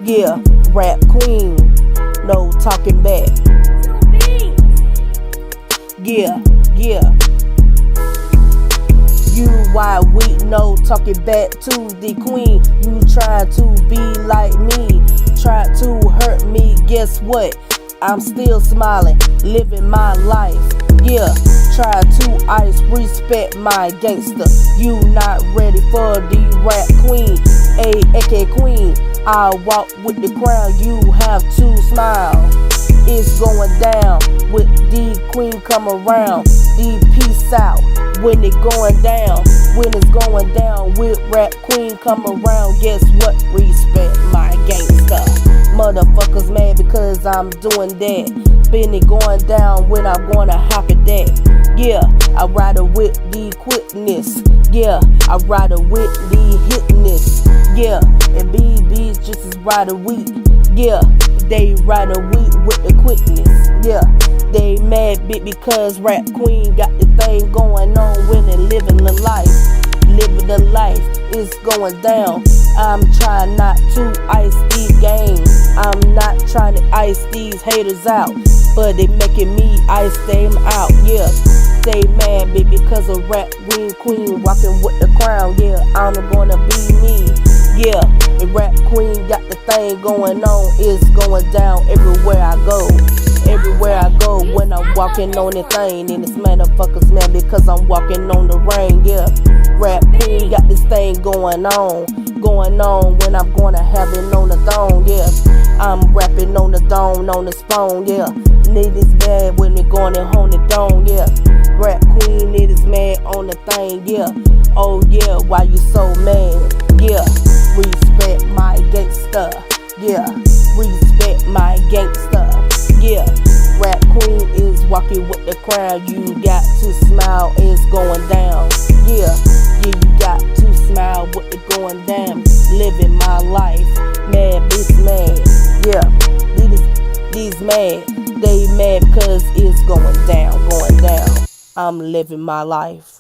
Yeah, rap queen, no talking back. Yeah, yeah. You wide weak, no talking back to the queen. You try to be like me, try to hurt me. Guess what? I'm still smiling, living my life. Yeah, try to ice, respect my gangster. You not ready for the rap queen, AK queen. I walk with the crown, you have to smile. It's going down with the queen come around. The peace out when it going down. When it's going down with rap queen come around. Guess what? Respect my gangster. Motherfuckers mad because I'm doing that. Been it going down when I'm gonna hop at that. Yeah, I ride it with the quickness. Yeah, I ride it with the hitness. Yeah, and BB's just as ride a week. Yeah, they ride a week with the quickness. Yeah, they mad bit because rap queen got the thing going on when they living the life. Living the life is going down. I'm trying not to ice these games. I'm not trying to ice these haters out, but they making me ice them out. Yeah, they mad bit because of rap queen rocking with the crown. Yeah, I'm gonna be me. Yeah, the rap queen got the thing going on. It's going down everywhere I go. Everywhere I go when I'm walking on the thing. And this motherfuckers mad because I'm walking on the rain. Yeah, rap queen got this thing going on. Going on when I'm gonna have it on the throne. Yeah, I'm rapping on the dome, on the phone. Yeah, niggas mad when they going and on the dome. Yeah, rap queen niggas mad on the thing. Yeah, oh yeah, why you so mad? Yeah, respect my gangster. Yeah, respect my gangster. Yeah, rap queen is walking with the crowd. You got to smile, it's going down. Yeah, yeah, you got to smile with it going down. Living my life, mad bitch mad. Yeah, these mad, they mad because it's going down, going down. I'm living my life.